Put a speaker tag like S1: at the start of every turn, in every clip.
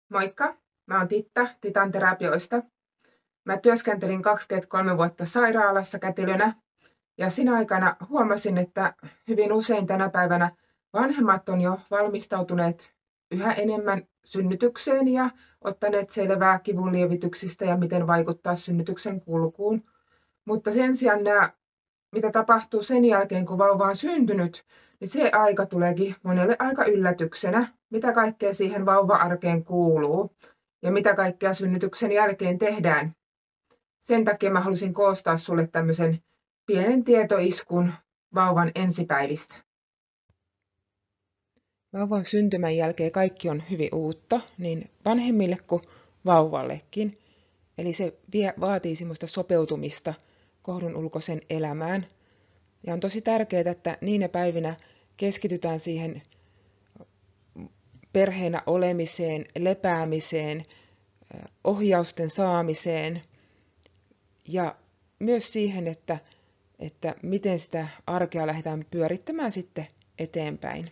S1: Moikka, mä oon Titan terapioista. Mä työskentelin 23 vuotta sairaalassa kätilönä ja siinä aikana huomasin, että hyvin usein tänä päivänä vanhemmat on jo valmistautuneet yhä enemmän synnytykseen ja ottaneet selvää kivunlievityksistä ja miten vaikuttaa synnytyksen kulkuun. Mutta sen sijaan mitä tapahtuu sen jälkeen, kun vauva on syntynyt, niin se aika tuleekin monelle aika yllätyksenä, mitä kaikkea siihen vauva-arkeen kuuluu ja mitä kaikkea synnytyksen jälkeen tehdään. Sen takia mä halusin koostaa sulle tämmöisen pienen tietoiskun vauvan ensipäivistä.
S2: Vauvan syntymän jälkeen kaikki on hyvin uutta, niin vanhemmille kuin vauvallekin. Eli se vaatii semmoista sopeutumista kohdun ulkoisen elämään. Ja on tosi tärkeää, että niinä päivinä keskitytään siihen perheenä olemiseen, lepäämiseen, ohjausten saamiseen ja myös siihen, että miten sitä arkea lähdetään pyörittämään sitten eteenpäin.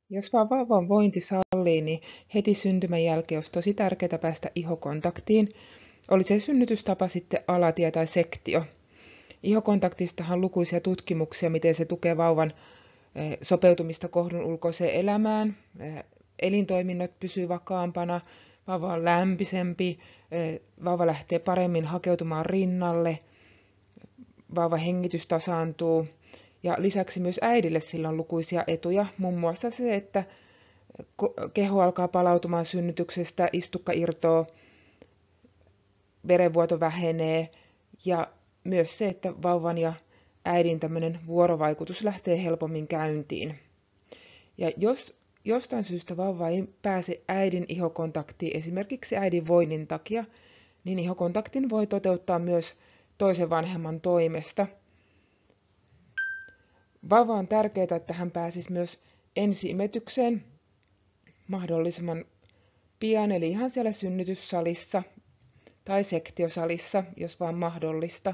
S2: Jos vaan vauvan vointi sallii, niin heti syntymän jälkeen olisi tosi tärkeää päästä ihokontaktiin. Oli se synnytystapa sitten alatie tai sektio. Ihokontaktistahan on lukuisia tutkimuksia, miten se tukee vauvan sopeutumista kohdun ulkoiseen elämään. Elintoiminnot pysyy vakaampana, vauva on lämpisempi, vauva lähtee paremmin hakeutumaan rinnalle, vauvan hengitys tasaantuu. Ja lisäksi myös äidille sillä on lukuisia etuja, muun muassa se, että keho alkaa palautumaan synnytyksestä, istukka irtoaa, verenvuoto vähenee ja myös se, että vauvan ja äidin tämmöinen vuorovaikutus lähtee helpommin käyntiin. Ja jos jostain syystä vauva ei pääse äidin ihokontaktiin, esimerkiksi äidin voinnin takia, niin ihokontaktin voi toteuttaa myös toisen vanhemman toimesta. Vauva on tärkeää, että hän pääsisi myös ensi-imetykseen mahdollisimman pian, eli ihan siellä synnytyssalissa tai sektiosalissa, jos vaan mahdollista.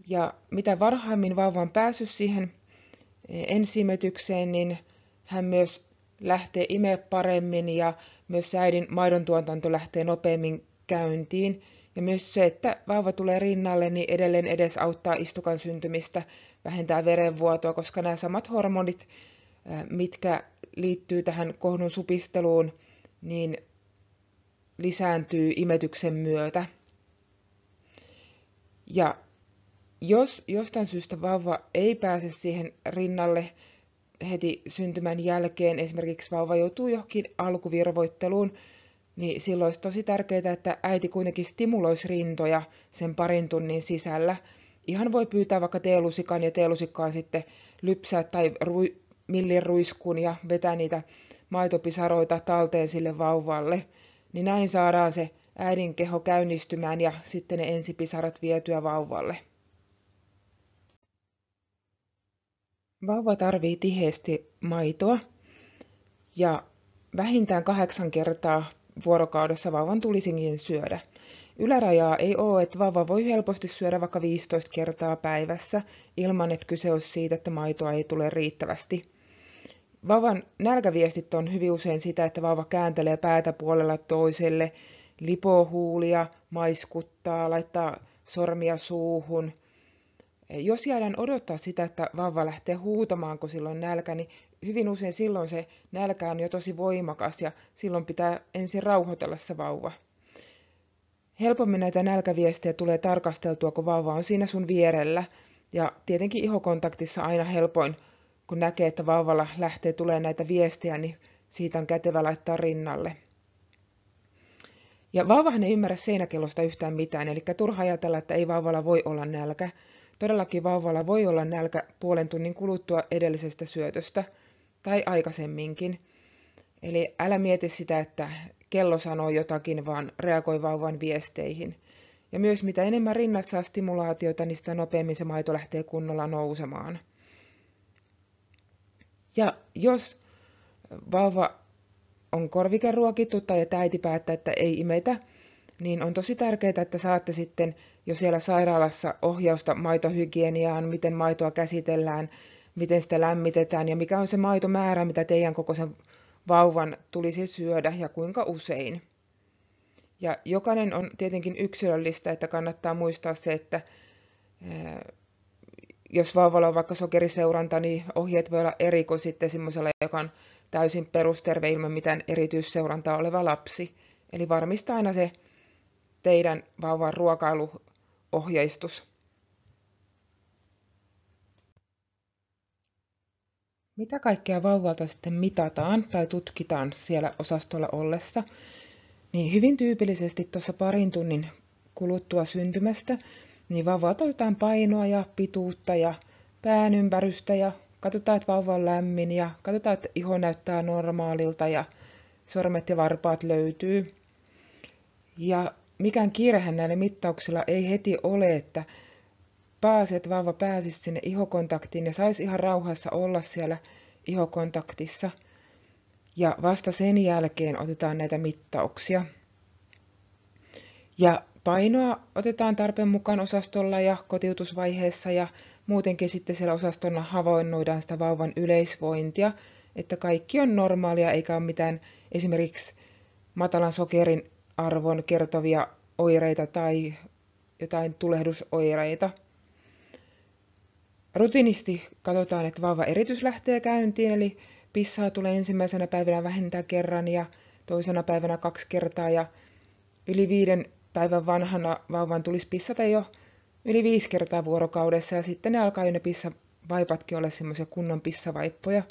S2: Ja mitä varhaimmin vauva on päässyt siihen ensi-imetykseen, niin hän myös lähtee imeä paremmin ja myös äidin maidon tuotanto lähtee nopeammin käyntiin. Ja myös se, että vauva tulee rinnalle, niin edelleen edesauttaa istukan syntymistä, vähentää verenvuotoa, koska nämä samat hormonit, mitkä liittyy tähän kohdun supisteluun, niin lisääntyy imetyksen myötä. Ja jos jostain syystä vauva ei pääse siihen rinnalle heti syntymän jälkeen, esimerkiksi vauva joutuu johonkin alkuvirvoitteluun, niin silloin olisi tosi tärkeää, että äiti kuitenkin stimuloisi rintoja sen parin tunnin sisällä. Ihan voi pyytää vaikka teelusikan ja teelusikkaa sitten lypsää tai millin ruiskuun ja vetää niitä maitopisaroita talteen sille vauvalle. Niin näin saadaan se äidin keho käynnistymään ja sitten ne ensipisarat vietyä vauvalle. Vauva tarvii tiheästi maitoa ja vähintään 8 kertaa vuorokaudessa vauvan tulisikin syödä. Ylärajaa ei ole, että vauva voi helposti syödä vaikka 15 kertaa päivässä ilman, että kyse olisi siitä, että maitoa ei tule riittävästi. Vauvan nälkäviestit on hyvin usein sitä, että vauva kääntelee päätä puolella toiselle, lipoo huulia, maiskuttaa, laittaa sormia suuhun. Jos jäädään odottaa sitä, että vauva lähtee huutamaan, kun silloin nälkä, niin hyvin usein silloin se nälkä on jo tosi voimakas ja silloin pitää ensin rauhoitella se vauva. Helpommin näitä nälkäviestejä tulee tarkasteltua, kun vauva on siinä sun vierellä. Ja tietenkin ihokontaktissa aina helpoin, kun näkee, että vauvalla lähtee tulemaan näitä viestejä, niin siitä on kätevä laittaa rinnalle. Ja vauvahan ei ymmärrä seinäkellosta yhtään mitään, eli turha ajatella, että ei vauvalla voi olla nälkä. Todellakin vauvalla voi olla nälkä puolen tunnin kuluttua edellisestä syötöstä tai aikaisemminkin. Eli älä mieti sitä, että kello sanoo jotakin, vaan reagoi vauvan viesteihin. Ja myös mitä enemmän rinnat saa stimulaatiota, niin sitä nopeammin se maito lähtee kunnolla nousemaan. Ja jos vauva on korvikeruokittu tai että äiti päättää, että ei imetä, niin on tosi tärkeää, että saatte sitten jo siellä sairaalassa ohjausta maitohygieniaan, miten maitoa käsitellään, miten sitä lämmitetään ja mikä on se maitomäärä, mitä teidän kokoisen vauvan tulisi syödä ja kuinka usein. Ja jokainen on tietenkin yksilöllistä, että kannattaa muistaa se, että jos vauvalla on vaikka sokeriseuranta, niin ohjeet voi olla eri kuin sitten semmoisella, joka on täysin perusterve ilman mitään erityisseurantaa oleva lapsi. Eli varmistaa aina se teidän vauvan ruokailuohjeistus. Mitä kaikkea vauvalta sitten mitataan tai tutkitaan siellä osastolla ollessa? Niin hyvin tyypillisesti tuossa parin tunnin kuluttua syntymästä, niin vauvalta otetaan painoa ja pituutta ja pään ympärystä ja katsotaan, että vauva on lämmin ja katsotaan, että iho näyttää normaalilta ja sormet ja varpaat löytyy. Ja mikään kiirehän näillä mittauksilla ei heti ole, että vauva pääsisi sinne ihokontaktiin ja saisi ihan rauhassa olla siellä ihokontaktissa. Ja vasta sen jälkeen otetaan näitä mittauksia. Ja painoa otetaan tarpeen mukaan osastolla ja kotiutusvaiheessa ja muutenkin sitten siellä osastolla havainnoidaan sitä vauvan yleisvointia, että kaikki on normaalia eikä ole mitään esimerkiksi matalan sokerin arvon kertovia oireita tai jotain tulehdusoireita. Rutiinisti katsotaan, että vauva eritys lähtee käyntiin, eli pissaa tulee ensimmäisenä päivänä vähintään kerran ja toisena päivänä 2 kertaa ja yli 5 päivän vanhana vauvan tulisi pissata jo yli 5 kertaa vuorokaudessa ja sitten ne alkaa jo ne pissavaipatkin olla semmoisia kunnon pissavaippoja.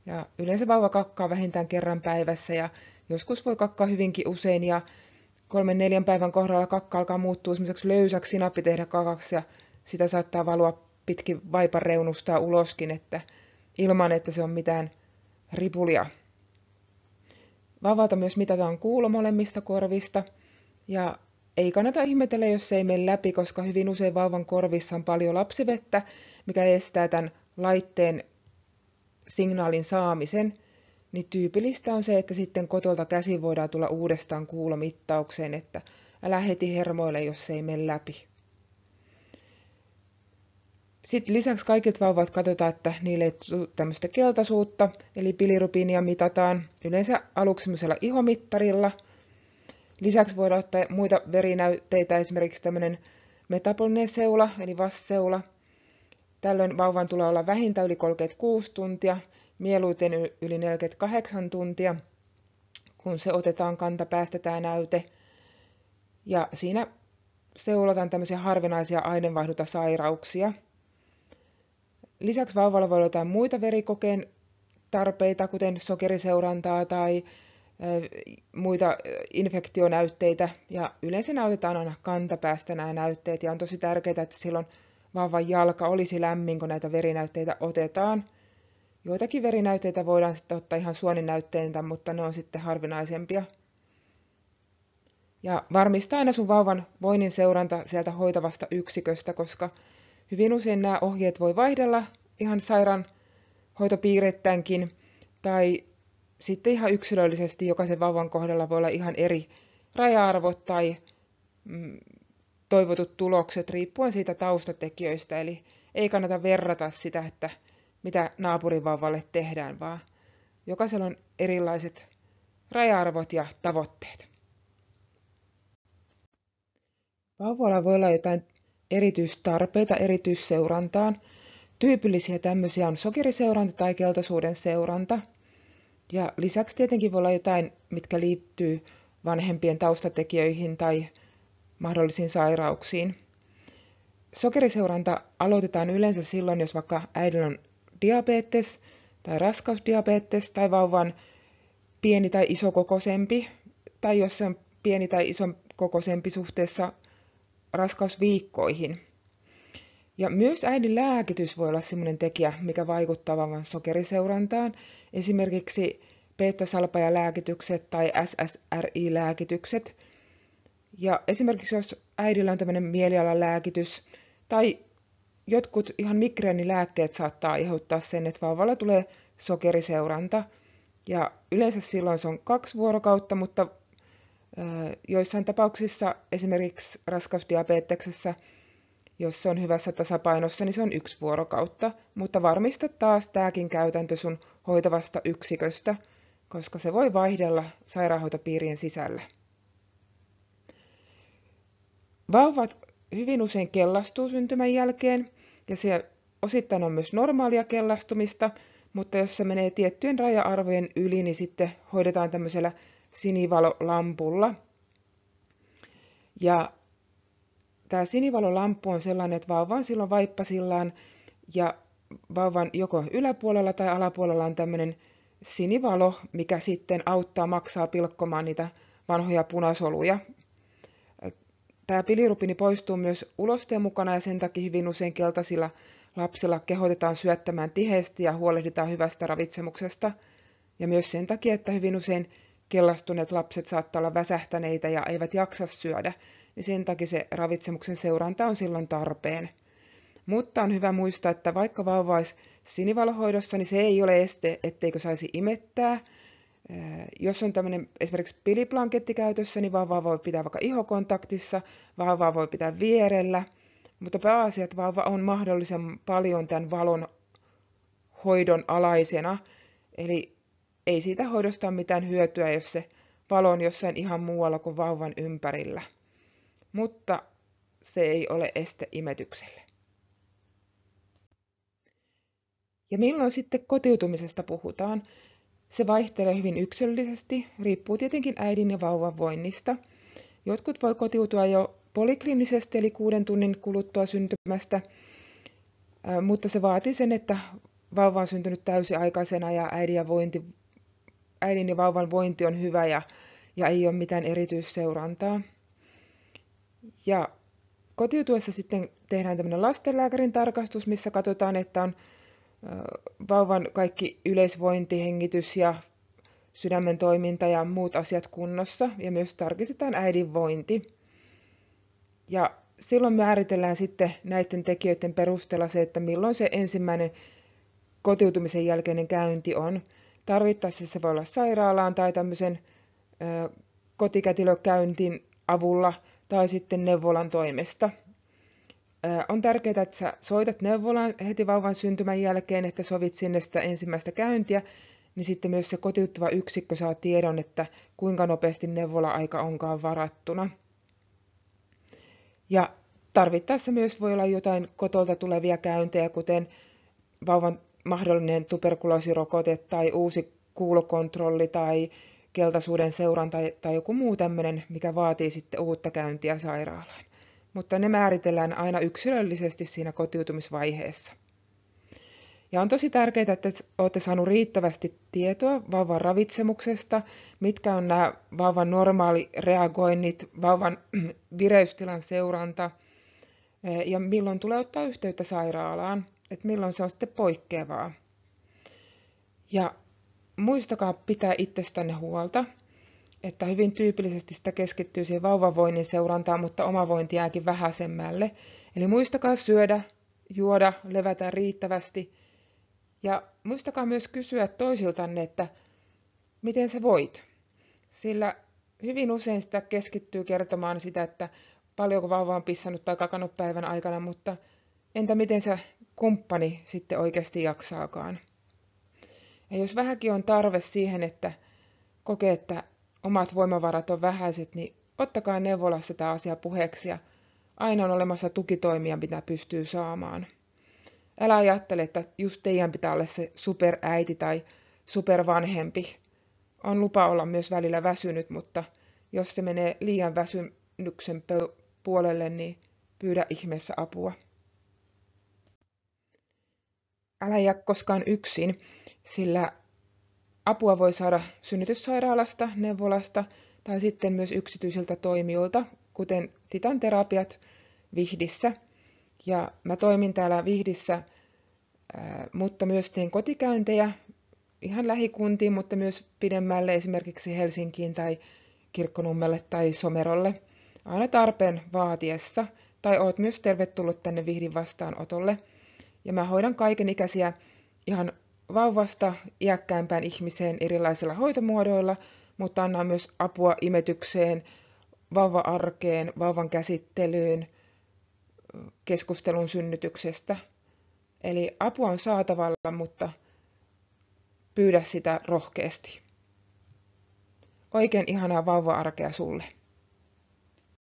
S2: Ja yleensä vauva kakkaa vähintään kerran päivässä ja joskus voi kakkaa hyvinkin usein ja 3-4 päivän kohdalla kakka alkaa muuttua semmoiseksi löysäksi sinappitehdäkakaksi ja sitä saattaa valua pitkin vaipan reunusta uloskin, että ilman että se on mitään ripulia. Vauvalta myös mitataan kuulo molemmista korvista ja ei kannata ihmetellä, jos se ei mene läpi, koska hyvin usein vauvan korvissa on paljon lapsivettä, mikä estää tämän laitteen signaalin saamisen. Niin tyypillistä on se, että sitten kotolta käsin voidaan tulla uudestaan kuulomittaukseen, että älä heti hermoile, jos se ei mene läpi. Sitten lisäksi kaikilta vauvat katsotaan, että niille ei tule tämmöistä keltaisuutta, eli bilirubiinia mitataan yleensä aluksi semmoisella ihomittarilla. Lisäksi voidaan ottaa muita verinäytteitä, esimerkiksi tämmöinen metabolinen seula, eli VAS-seula. Tällöin vauvan tulee olla vähintään yli 36 tuntia, mieluiten yli 48 tuntia, kun se otetaan kantapäästä tämä näyte. Ja siinä seulataan tämmöisiä harvinaisia aineenvaihduntasairauksia. Lisäksi vauvalla voi olla jotain muita verikokeen tarpeita, kuten sokeriseurantaa tai muita infektionäytteitä. Ja yleensä näytetään aina kantapäästä nämä näytteet. Ja on tosi tärkeää, että silloin vauvan jalka olisi lämmin, kun näitä verinäytteitä otetaan. Joitakin verinäytteitä voidaan sitten ottaa ihan suoninäytteintä, mutta ne on sitten harvinaisempia. Ja varmistaa aina sun vauvan voinnin seuranta sieltä hoitavasta yksiköstä, koska hyvin usein nämä ohjeet voi vaihdella ihan sairaanhoitopiireittäinkin tai sitten ihan yksilöllisesti jokaisen vauvan kohdalla voi olla ihan eri raja-arvot tai toivotut tulokset riippuen siitä taustatekijöistä. Eli ei kannata verrata sitä, että mitä naapurin vauvalle tehdään, vaan jokaisella on erilaiset raja-arvot ja tavoitteet. Vauvalla voi olla jotain erityistarpeita erityisseurantaan. Tyypillisiä tämmöisiä on sokeriseuranta tai keltaisuuden seuranta. Ja lisäksi tietenkin voi olla jotain, mitkä liittyy vanhempien taustatekijöihin tai mahdollisiin sairauksiin. Sokeriseuranta aloitetaan yleensä silloin, jos vaikka äidillä on diabetes tai raskausdiabetes tai vauvan pieni tai isokokoisempi, tai jos se on pieni tai isokokoisempi suhteessa raskausviikkoihin. Ja myös äidin lääkitys voi olla sellainen tekijä, mikä vaikuttaa vauvan sokeriseurantaan. Esimerkiksi beta-salpajalääkitykset tai SSRI-lääkitykset. Ja esimerkiksi jos äidillä on tämmöinen mielialalääkitys tai jotkut ihan migreenilääkkeet saattaa aiheuttaa sen, että vauvalla tulee sokeriseuranta. Ja yleensä silloin se on 2 vuorokautta, mutta joissain tapauksissa esimerkiksi raskausdiabeteksessä, jos se on hyvässä tasapainossa, niin se on 1 vuorokautta. Mutta varmista taas tämäkin käytäntö sun hoitavasta yksiköstä. koska se voi vaihdella sairaanhoitopiirien sisällä. Vauvat hyvin usein kellastuu syntymän jälkeen, ja se osittain on myös normaalia kellastumista, mutta jos se menee tiettyjen raja-arvojen yli, niin sitten hoidetaan tämmöisellä sinivalolampulla. Ja tämä sinivalolampu on sellainen, että vauva on silloin vaippasillaan ja vauvan joko yläpuolella tai alapuolella on tämmöinen sinivalo, mikä sitten auttaa maksaa pilkkomaan niitä vanhoja punasoluja. Tämä bilirubini poistuu myös ulosteen mukana ja sen takia hyvin usein keltaisilla lapsilla kehotetaan syöttämään tiheästi ja huolehditaan hyvästä ravitsemuksesta. Ja myös sen takia, että hyvin usein kellastuneet lapset saattaa olla väsähtäneitä ja eivät jaksa syödä, niin sen takia se ravitsemuksen seuranta on silloin tarpeen. Mutta on hyvä muistaa, että vaikka vauva olisi sinivalohoidossa, niin se ei ole este, etteikö saisi imettää. Jos on tämmöinen esimerkiksi piliplanketti käytössä, niin vauvaa voi pitää vaikka ihokontaktissa, vauvaa voi pitää vierellä, mutta pääasia, että vauva on mahdollisen paljon tämän valon hoidon alaisena, eli ei siitä hoidosta ole mitään hyötyä, jos se valo on jossain ihan muualla kuin vauvan ympärillä. Mutta se ei ole este imetykselle. Ja milloin sitten kotiutumisesta puhutaan? Se vaihtelee hyvin yksilöllisesti, riippuu tietenkin äidin ja vauvan voinnista. Jotkut voi kotiutua jo polikliinisesti eli 6 tunnin kuluttua syntymästä, mutta se vaatii sen, että vauva on syntynyt täysiaikaisena ja äidin ja vauvan vointi on hyvä ja ei ole mitään erityisseurantaa. Ja kotiutuessa sitten tehdään tämmöinen lastenlääkärin tarkastus, missä katsotaan, että on vauvan kaikki yleisvointi, hengitys ja sydämen toiminta ja muut asiat kunnossa ja myös tarkistetaan äidin vointi. Ja silloin määritellään sitten näiden tekijöiden perusteella se, että milloin se ensimmäinen kotiutumisen jälkeinen käynti on. Tarvittaessa se voi olla sairaalaan tai tämmöisen kotikätilökäyntin avulla tai sitten neuvolan toimesta. On tärkeää, että sä soitat neuvolaan heti vauvan syntymän jälkeen, että sovit sinne sitä ensimmäistä käyntiä, niin sitten myös se kotiuttava yksikkö saa tiedon, että kuinka nopeasti neuvola-aika onkaan varattuna. Ja tarvittaessa myös voi olla jotain kotolta tulevia käyntejä, kuten vauvan mahdollinen tuberkuloosirokote tai uusi kuulokontrolli tai keltaisuuden seuranta tai joku muu tämmöinen, mikä vaatii sitten uutta käyntiä sairaalaan. Mutta ne määritellään aina yksilöllisesti siinä kotiutumisvaiheessa. Ja on tosi tärkeää, että olette saaneet riittävästi tietoa vauvan ravitsemuksesta, mitkä on nämä vauvan normaalireagoinnit, vauvan vireystilan seuranta ja milloin tulee ottaa yhteyttä sairaalaan, että milloin se on sitten poikkeavaa. Ja muistakaa pitää itsestänne huolta, että hyvin tyypillisesti sitä keskittyy siihen vauvavoinnin seurantaan, mutta oma vointi jääkin vähäisemmälle. Eli muistakaa syödä, juoda, levätä riittävästi ja muistakaa myös kysyä toisiltanne, että miten sä voit. Sillä hyvin usein sitä keskittyy kertomaan sitä, että paljonko vauva on pissannut tai kakannut päivän aikana, mutta entä miten se kumppani sitten oikeasti jaksaakaan. Ja jos vähänkin on tarve siihen, että kokee, että omat voimavarat on vähäiset, niin ottakaa neuvolassa tämä asia puheeksi ja aina on olemassa tukitoimia, mitä pystyy saamaan. Älä ajattele, että just teidän pitää olla se superäiti tai supervanhempi. On lupa olla myös välillä väsynyt, mutta jos se menee liian väsymyksen puolelle, niin pyydä ihmeessä apua. Älä jää koskaan yksin, sillä apua voi saada synnytyssairaalasta, neuvolasta tai sitten myös yksityisiltä toimijoilta, kuten Titan Terapiat Vihdissä. Ja mä toimin täällä Vihdissä, mutta myös teen kotikäyntejä ihan lähikuntiin, mutta myös pidemmälle esimerkiksi Helsinkiin tai Kirkkonummelle tai Somerolle aina tarpeen vaatiessa. Tai oot myös tervetullut tänne Vihdin vastaanotolle. Ja mä hoidan kaikenikäisiä ihan vauvasta iäkkäämpään ihmiseen erilaisilla hoitomuodoilla, mutta annan myös apua imetykseen, vauva-arkeen, vauvan käsittelyyn, keskustelun synnytyksestä. Eli apua on saatavalla, mutta pyydä sitä rohkeasti. Oikein ihanaa vauva-arkea sulle.